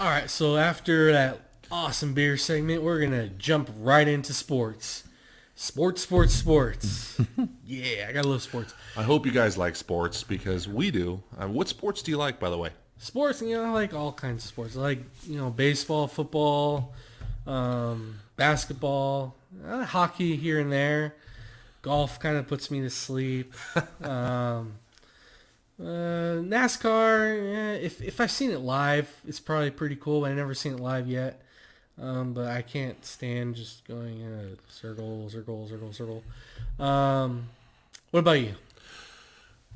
All right, so after that awesome beer segment, we're going to jump right into sports. Sports. Yeah, I got to love sports. I hope you guys like sports because we do. What sports do you like, by the way? Sports, I like all kinds of sports. I like, baseball, football, basketball, hockey here and there. Golf kind of puts me to sleep. NASCAR, if I've seen it live, it's probably pretty cool, but I've never seen it live yet. But I can't stand just going in a circle. What about you?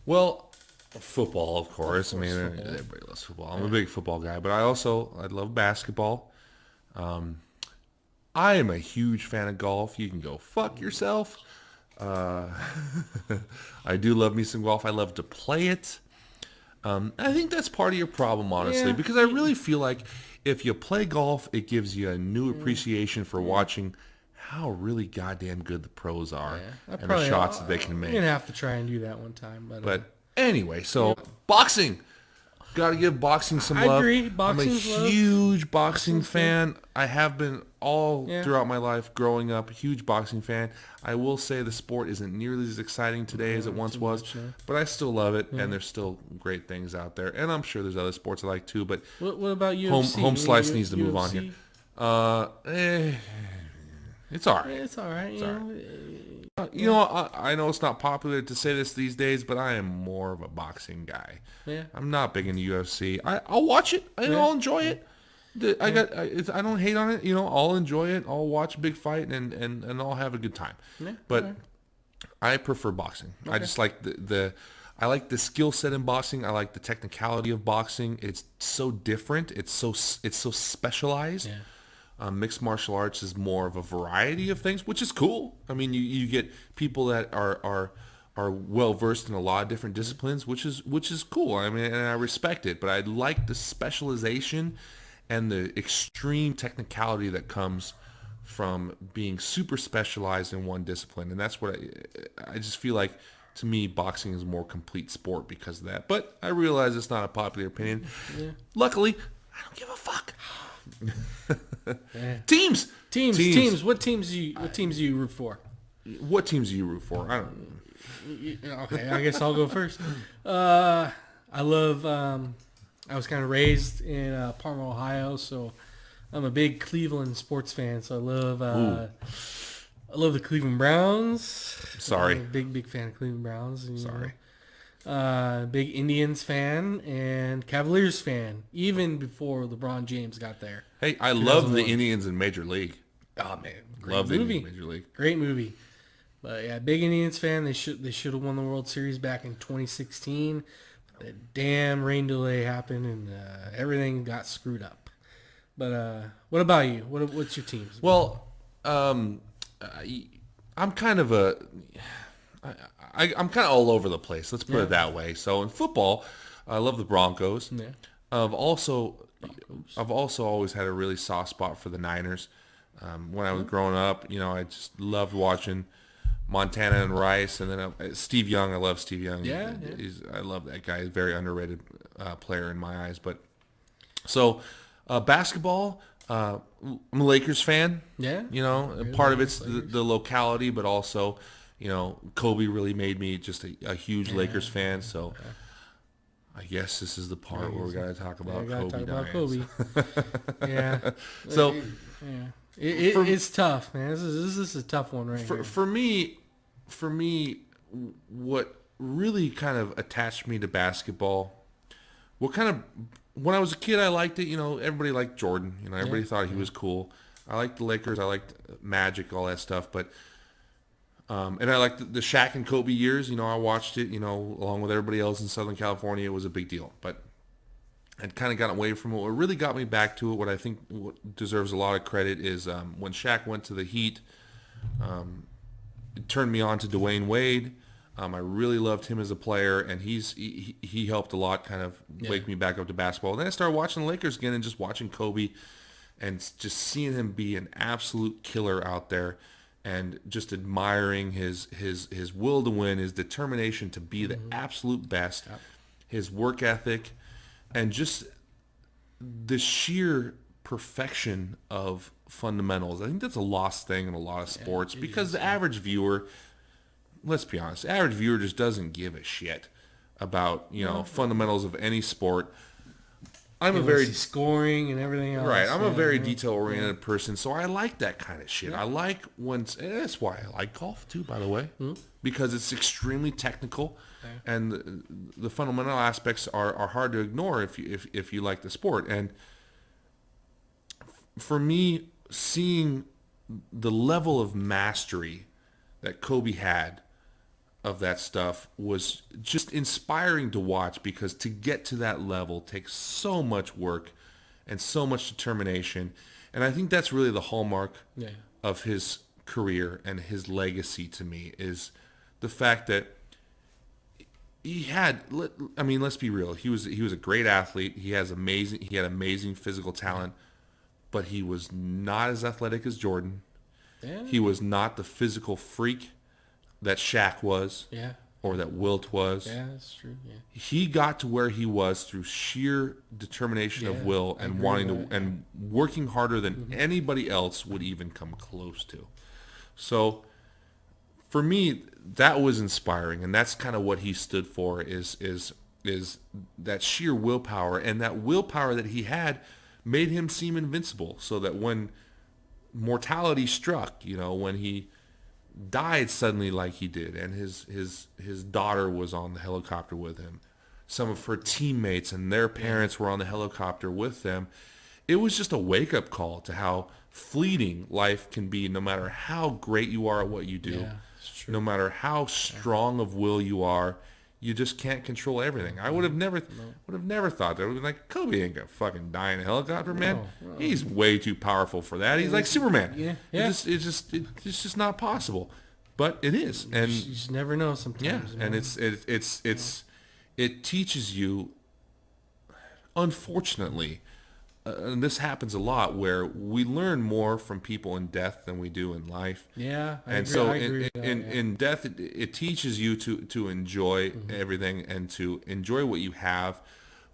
Well, football, of course. Football. Everybody loves football. I'm a big football guy, but I love basketball. I am a huge fan of golf. You can go fuck yourself. I do love me some golf. I love to play it. I think that's part of your problem, honestly, because I really feel like if you play golf, it gives you a new appreciation for watching how really goddamn good the pros are and the shots that they can make. I'm going to have to try and do that one time. But anyway, so boxing. Got to give boxing some love. I agree. I'm a huge boxing fan. I have been all throughout my life growing up, a huge boxing fan. I will say the sport isn't nearly as exciting today as it once was, but I still love it, and there's still great things out there. And I'm sure there's other sports I like too, but what about UFC? Home Slice needs to move on here. It's all right. It's all right. I know it's not popular to say this these days, but I am more of a boxing guy. Yeah. I'm not big into UFC. I'll watch it. I'll enjoy it. I don't hate on it. I'll enjoy it. I'll watch a big fight and I'll have a good time. Yeah, but I prefer boxing. Okay. I just like I like the skill set in boxing. I like the technicality of boxing. It's so different. It's so specialized. Yeah. Mixed martial arts is more of a variety of things, which is cool. I mean, you get people that are well versed in a lot of different disciplines, which is cool. I mean, and I respect it. But I like the specialization and the extreme technicality that comes from being super specialized in one discipline, and that's what I just feel like. To me, boxing is a more complete sport because of that. But I realize it's not a popular opinion. Yeah. Luckily, I don't give a fuck. Teams. What teams do you root for? What teams do you root for? I don't know. Okay, I guess I'll go first. I love. I was kind of raised in Parma, Ohio, so I'm a big Cleveland sports fan. So I love the Cleveland Browns. Sorry, I'm a big fan of Cleveland Browns. Sorry. Big Indians fan and Cavaliers fan, even before LeBron James got there. Hey, I love the Indians in Major League. Oh man, love the Indians in Major League. Great movie. But yeah, big Indians fan. They should have won the World Series back in 2016. The damn rain delay happened and everything got screwed up. But what about you? What's your teams? Well, I'm kind of I'm kind of all over the place. Let's put it that way. So in football, I love the Broncos. Yeah. I've also always had a really soft spot for the Niners. When I was growing up, I just loved watching Montana and Rice, and then Steve Young. I love Steve Young. Yeah. I love that guy. He's a very underrated player in my eyes. But so basketball. I'm a Lakers fan. Yeah. Part of it's the locality, but also, Kobe really made me just a huge Lakers fan. So I guess this is the part where we got to talk about Kobe. Yeah. So it's tough, man. This is a tough one here. For me, what really kind of attached me to basketball, when I was a kid, I liked it. Everybody liked Jordan. Everybody thought he was cool. I liked the Lakers. I liked Magic, all that stuff. But and I liked the Shaq and Kobe years. I watched it. Along with everybody else in Southern California, it was a big deal. But I'd kind of gotten away from it. What really got me back to it, what I think deserves a lot of credit, is when Shaq went to the Heat. It turned me on to Dwayne Wade. I really loved him as a player, and he helped a lot kind of wake me back up to basketball. And then I started watching the Lakers again and just watching Kobe and just seeing him be an absolute killer out there and just admiring his will to win, his determination to be the absolute best, his work ethic, and just the sheer perfection of fundamentals. I think that's a lost thing in a lot of sports because the average viewer, let's be honest, the average viewer just doesn't give a shit about, fundamentals of any sport. I'm a very scoring and everything else. Right. I'm a very detail-oriented person, so I like that kind of shit. Yeah. I like and that's why I like golf too, by the way, because it's extremely technical, and the fundamental aspects are hard to ignore if you like the sport. And for me, seeing the level of mastery that Kobe had of that stuff was just inspiring to watch, because to get to that level takes so much work and so much determination. And I think that's really the hallmark of his career and his legacy to me, is the fact that he had, I mean, let's be real. He was a great athlete. He had amazing physical talent, but he was not as athletic as Jordan. Yeah. He was not the physical freak that Shaq was, or that Wilt was. Yeah, that's true. Yeah. He got to where he was through sheer determination of will and wanting to, and working harder than anybody else would even come close to. So, for me, that was inspiring, and that's kind of what he stood for. Is that sheer willpower, and that willpower that he had made him seem invincible. So that when mortality struck, when he died suddenly like he did, and his daughter was on the helicopter with him, some of her teammates and their parents were on the helicopter with them, it was just a wake-up call to how fleeting life can be, no matter how great you are at what you do, no matter how strong of will you are. You just can't control everything. I would have never thought that. I would have been like, Kobe ain't gonna fucking die in a helicopter, man. No. He's way too powerful for that. He's like Superman. Yeah. It's just not possible. But it is, and you just never know sometimes. Yeah, man. And it teaches you. Unfortunately, and this happens a lot, where we learn more from people in death than we do in life. Yeah, I agree. In death, it teaches you to enjoy everything and to enjoy what you have.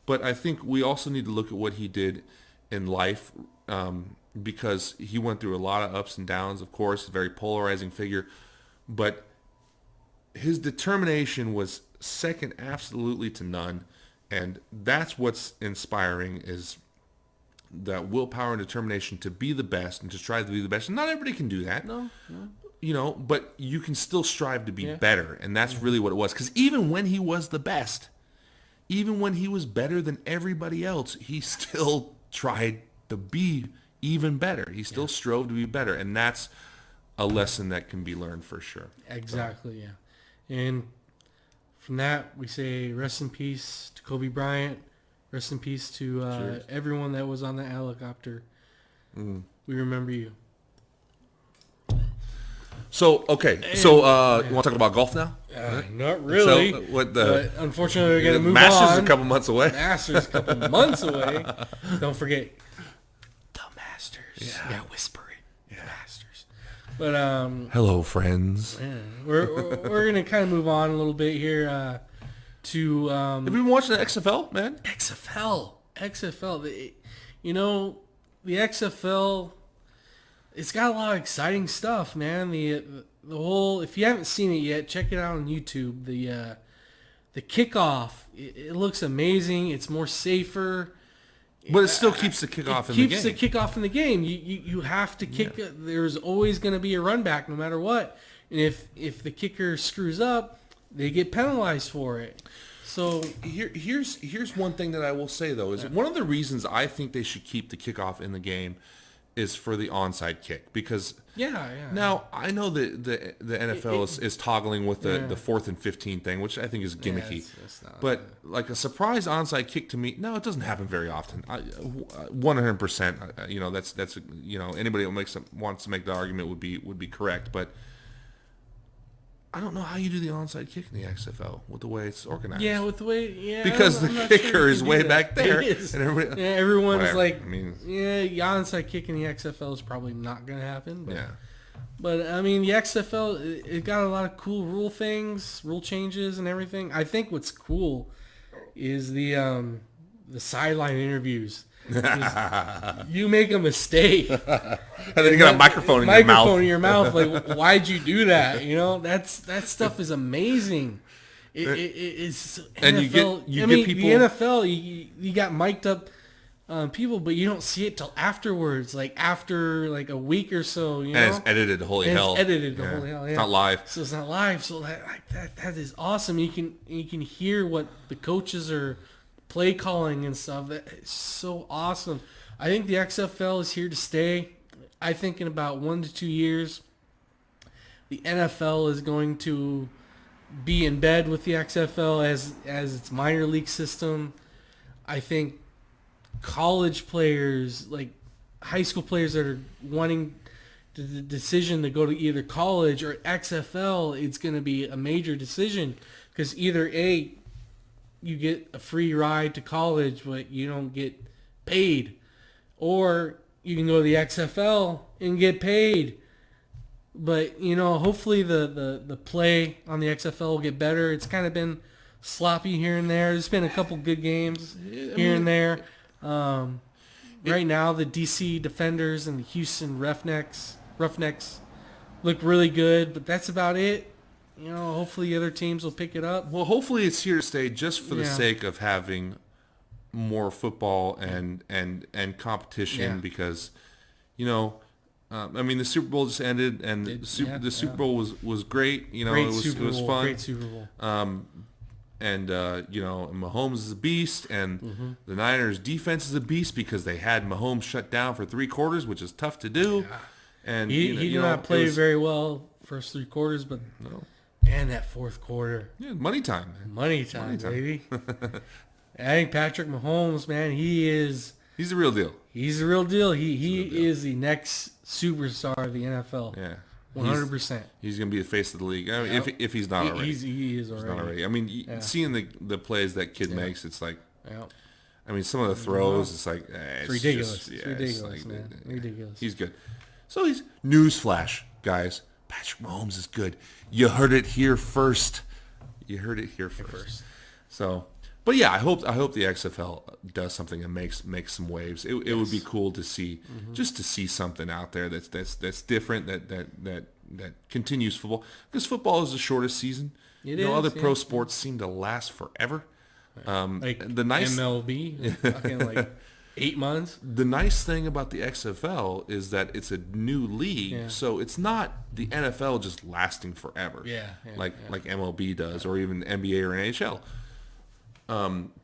But I think we also need to look at what he did in life, because he went through a lot of ups and downs, of course, a very polarizing figure. But his determination was second absolutely to none. And that's what's inspiring, is that willpower and determination to be the best and to strive to be the best. And not everybody can do that. No. But you can still strive to be better. And that's really what it was. Because even when he was the best, even when he was better than everybody else, he still tried to be even better. He still strove to be better. And that's a lesson that can be learned for sure. Exactly, And from that, we say rest in peace to Kobe Bryant. Rest in peace to everyone that was on that helicopter. We remember you. So, okay. You want to talk about golf now? Not really. So, but unfortunately, we're going to move Masters on. Masters a couple months away. Masters a couple months away. Don't forget the Masters. Yeah, whisper it. Yeah. Masters. But hello, friends. Yeah, we're going to kind of move on a little bit here. Have you been watching the XFL, man? XFL. The XFL, it's got a lot of exciting stuff, man. The whole, if you haven't seen it yet, check it out on YouTube. The kickoff, it looks amazing. It's more safer. But it still keeps the kickoff in the game. Keeps the kickoff in the game. You have to kick. Yeah. There's always going to be a run back no matter what. And if the kicker screws up, they get penalized for it. So here's one thing that I will say, though, is one of the reasons I think they should keep the kickoff in the game is for the onside kick, because now I know that the NFL is toggling with the 4th and 15 thing, which I think is gimmicky. But like a surprise onside kick, to me, no, it doesn't happen very often. 100%. That's anybody who wants to make the argument would be correct, but I don't know how you do the onside kick in the XFL with the way it's organized. Yeah, with the way, because the kicker is way back there. And everyone's like, the onside kick in the XFL is probably not going to happen. But I mean, the XFL, it got a lot of cool rule changes and everything. I think what's cool is the the sideline interviews. You make a mistake, and then you got a microphone in your mouth. Like, why'd you do that? You know, that stuff is amazing. It's NFL. And you get people. The NFL, you got mic'd up people, but you don't see it till afterwards, like after like a week or so. You know, and it's edited. Holy hell! It's not live. So it's not live. So that is awesome. You can hear what the coaches are play calling and stuff. That is so awesome. I think the XFL is here to stay. I think in about 1 to 2 years, the NFL is going to be in bed with the XFL as its minor league system. I think college players, like high school players that are wanting the decision to go to either college or XFL, it's going to be a major decision because either A, you get a free ride to college, but you don't get paid. Or you can go to the XFL and get paid. But, you know, hopefully the play on the XFL will get better. It's kind of been sloppy here and there. There's been a couple good games here and there. Right now, the DC Defenders and the Houston Roughnecks look really good, but that's about it. You know, hopefully other teams will pick it up. Well, hopefully it's here to stay just for the sake of having more football and competition because, you know, I mean, the Super Bowl just ended and the Super Bowl was great. You know, it was fun. Great Super Bowl. And, you know, Mahomes is a beast and the Niners defense is a beast because they had Mahomes shut down for 3 quarters, which is tough to do. Yeah. And he did not play very well first 3 quarters, but and that 4th quarter. Yeah, money time. Money time, baby. I think Patrick Mahomes, man, he's the real deal. He's the real deal. He is the next superstar of the NFL. Yeah. 100%. He's going to be the face of the league. I mean, if he's not already. He is already. He's not already. I mean, seeing the plays that kid makes, it's like, yeah. I mean, some of the throws, it's like, it's ridiculous. It's ridiculous, man. Ridiculous. He's good. So he's newsflash, guys. Patrick Mahomes is good. You heard it here first. So, but yeah, I hope the XFL does something and makes some waves. It would be cool to see, just to see something out there that's different that continues football, because football is the shortest season. Other pro sports seem to last forever. Like the nice MLB, fucking like 8 months. The nice thing about the XFL is that it's a new league, so it's not the NFL just lasting forever. Like MLB does, or even NBA or NHL.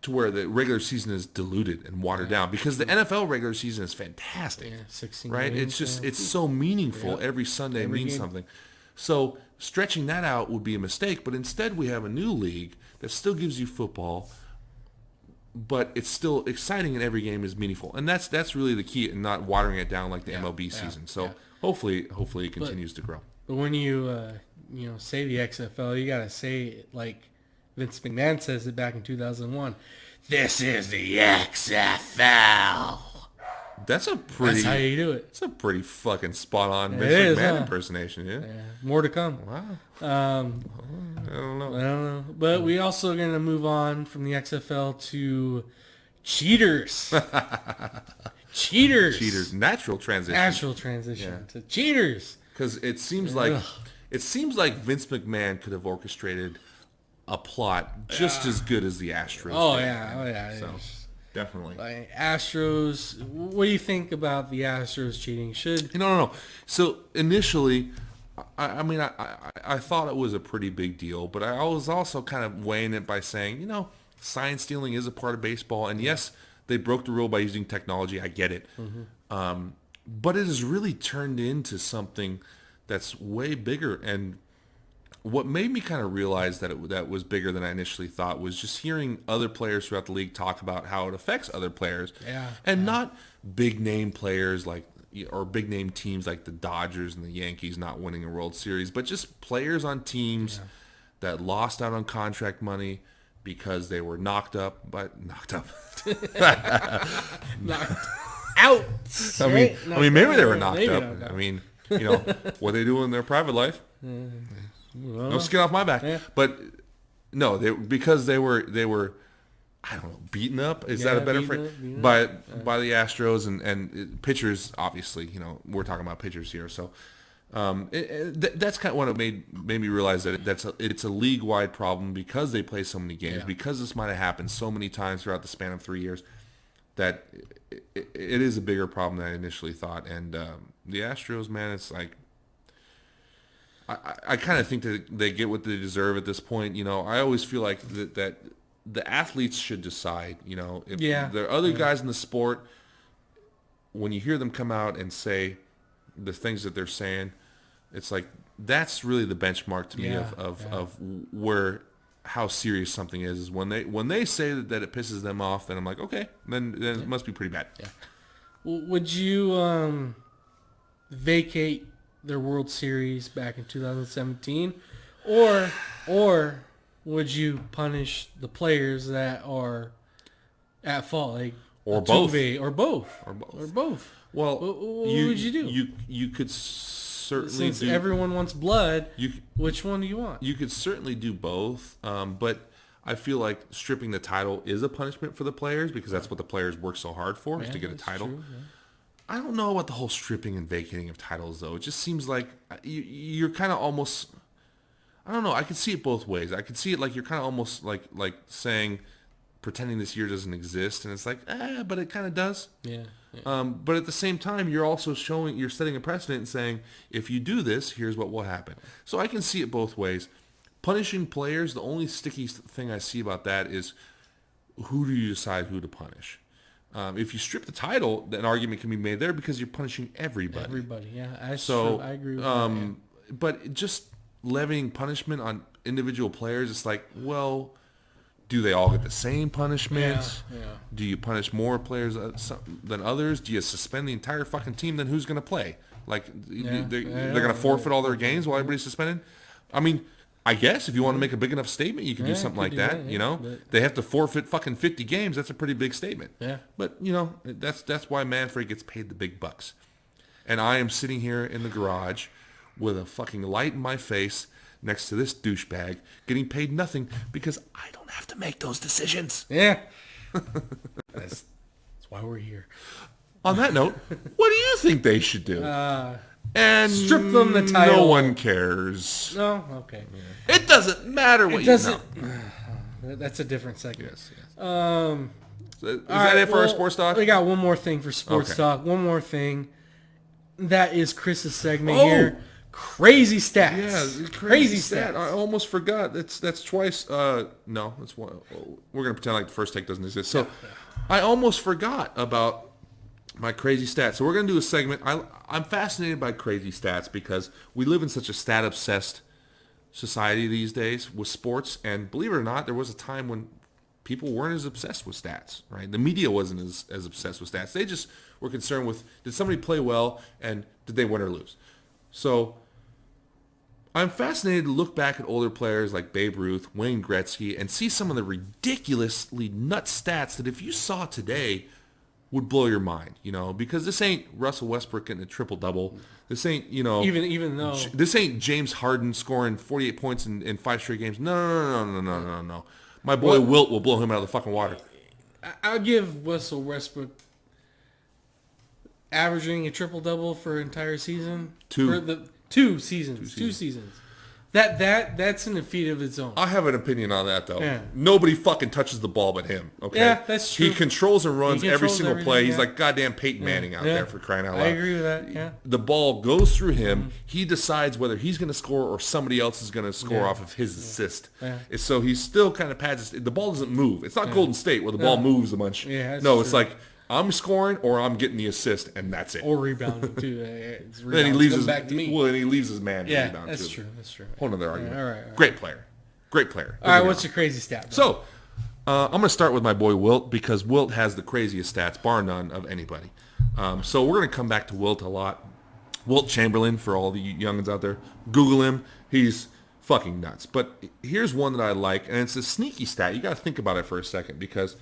To where the regular season is diluted and watered down, because the NFL regular season is fantastic. 16 right? games, It's so meaningful. Every Sunday means game. something. So stretching that out would be a mistake. But instead, we have a new league that still gives you football, but it's still exciting and every game is meaningful. And that's really the key, and not watering it down like the MLB season. So hopefully it continues to grow. But when you say the XFL, you gotta say it like Vince McMahon says it back in 2001. This is the XFL. That's how you do it. It's a pretty fucking spot on Vince McMahon impersonation, yeah. More to come. Wow. I don't know. But we also going to move on from the XFL to cheaters. Cheaters. Natural transition to cheaters. Because it seems like Vince McMahon could have orchestrated a plot just as good as the Astros. Oh yeah. So definitely. Like Astros. What do you think about the Astros cheating? No. So initially, I thought it was a pretty big deal, but I was also kind of weighing it by saying, sign stealing is a part of baseball, and yes, they broke the rule by using technology. I get it, but it has really turned into something that's way bigger. And what made me kind of realize that was bigger than I initially thought was just hearing other players throughout the league talk about how it affects other players, not big name players or big name teams like the Dodgers and the Yankees not winning a World Series, but just players on teams that lost out on contract money because they were knocked out. Knocked out. I mean, maybe they were knocked up. I mean, what they do in their private life. No skin off my back. Yeah. But no, because they were I don't know, beaten up. Is that a better phrase? By the Astros and pitchers, obviously. We're talking about pitchers here, so that's kind of what it made me realize that it's a league-wide problem because they play so many games, because this might have happened so many times throughout the span of 3 years, that it is a bigger problem than I initially thought. And the Astros, man, it's like, I kind of think that they get what they deserve at this point. I always feel like that the athletes should decide. If there are other guys in the sport, when you hear them come out and say the things that they're saying, it's like that's really the benchmark to me of where how serious something is when they say that it pisses them off, then I'm like, okay, then it must be pretty bad. Yeah. Well, would you vacate their World Series back in 2017, or would you punish the players that are at fault, like or both, or both? Well, what would you do? You could certainly Since everyone wants blood, which one do you want? You could certainly do both, but I feel like stripping the title is a punishment for the players because that's what the players work so hard for, is to get a title. True, I don't know about the whole stripping and vacating of titles, though. It just seems like you're kind of almost, I don't know, I could see it both ways. I could see it like you're kind of almost like saying, pretending this year doesn't exist, and it's like, but it kind of does. Yeah. But at the same time, you're also you're setting a precedent and saying, if you do this, here's what will happen. So I can see it both ways. Punishing players, the only sticky thing I see about that is, who do you decide who to punish? If you strip the title, an argument can be made there because you're punishing everybody. Everybody, yeah. I agree with that. Yeah. But just levying punishment on individual players, it's like, well, do they all get the same punishment? Yeah. Do you punish more players than others? Do you suspend the entire fucking team? Then who's going to play? Like, they're going to forfeit all their games while everybody's suspended? I mean, I guess if you want to make a big enough statement, you can do something like that. They have to forfeit fucking 50 games. That's a pretty big statement. Yeah. But that's why Manfred gets paid the big bucks, and I am sitting here in the garage with a fucking light in my face next to this douchebag getting paid nothing because I don't have to make those decisions. Yeah. That's why we're here. On that note, what do you think they should do? And strip them the title. No one cares. No? Okay. Yeah. It doesn't matter what you know. That's a different segment. Yes. So is that it for our sports talk? We got one more thing for sports talk. One more thing. That is Chris's segment here. Crazy stats. Yeah, crazy stat. I almost forgot. That's twice. No, that's one. We're gonna pretend like the first take doesn't exist. So, I almost forgot about my crazy stats. So we're gonna do a segment. I'm fascinated by crazy stats because we live in such a stat-obsessed society these days with sports. And believe it or not, there was a time when people weren't as obsessed with stats. Right? The media wasn't as obsessed with stats. They just were concerned with, did somebody play well and did they win or lose? So I'm fascinated to look back at older players like Babe Ruth, Wayne Gretzky, and see some of the ridiculously nuts stats that if you saw today would blow your mind, because this ain't Russell Westbrook getting a triple-double. This ain't, even though this ain't James Harden scoring 48 points in 5 straight games. No. My boy Wilt will blow him out of the fucking water. I'll give Russell Westbrook averaging a triple-double for an entire season. Two seasons. That's an feat of its own. I have an opinion on that, though. Yeah. Nobody fucking touches the ball but him. Okay. Yeah, that's true. He controls and runs every single play. He's like goddamn Peyton Manning out there, for crying out loud. I agree with that. Yeah. The ball goes through him. Mm-hmm. He decides whether he's going to score or somebody else is going to score off of his assist. Yeah. So he still kind of pads the ball doesn't move. It's not Golden State where the ball moves a bunch. Yeah, no, it's like, I'm scoring or I'm getting the assist, and that's it. Or rebounding too. Then he leaves his back to me. Well, and he leaves his man to rebound that's too. That's true. Whole nother argument. All right. Great player. All right, what's your crazy stat, bro? So, I'm going to start with my boy Wilt because Wilt has the craziest stats, bar none, of anybody. So we're going to come back to Wilt a lot. Wilt Chamberlain, for all the youngins out there, Google him. He's fucking nuts. But here's one that I like, and it's a sneaky stat. You got to think about it for a second because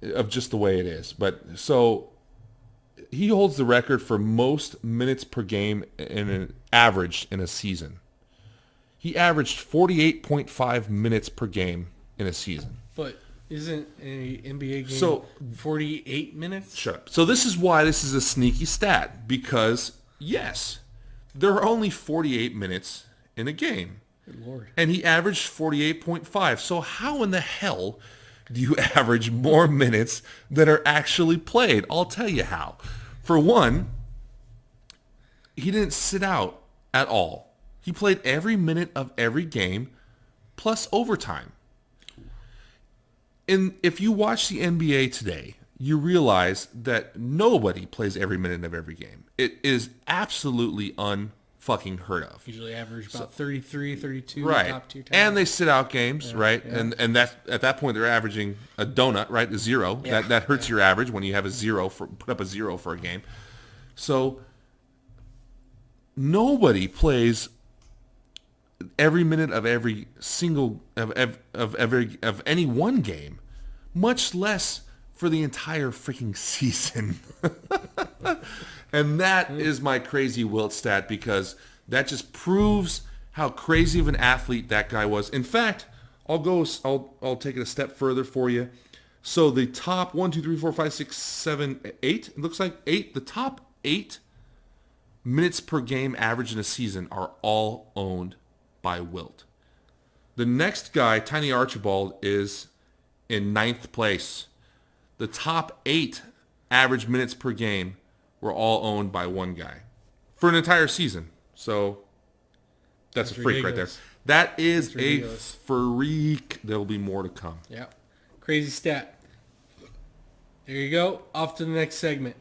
of just the way it is. But so he holds the record for most minutes per game in an average in a season. He averaged 48.5 minutes per game in a season. But Isn't a NBA game So 48 minutes? shut up. So this is why this is a sneaky stat, because yes, there are only 48 minutes in a game. Good Lord. And he averaged 48.5. So how in the hell do you average more minutes that are actually played? I'll tell you how. For one, he didn't sit out at all. He played every minute of every game plus overtime. And if you watch the NBA today, you realize that nobody plays every minute of every game. It is absolutely unfucking heard of. Usually average about 33, 32 Right. top tier. And they sit out games, right? yeah. And that at that point they're averaging a donut, right? A zero. Yeah. That hurts your average when you have put up a zero for a game. So nobody plays every minute of every single of any one game, much less for the entire freaking season. And that is my crazy Wilt stat, because that just proves how crazy of an athlete that guy was. In fact, I'll take it a step further for you. So the top 1, 2, 3, 4, 5, 6, 7, 8, it looks like 8, the top 8 minutes per game average in a season are all owned by Wilt. The next guy, Tiny Archibald, is in 9th place. The top 8 average minutes per game were all owned by one guy for an entire season. So that's a freak right there. That is a freak. There will be more to come. Yeah. Crazy stat. There you go. Off to the next segment.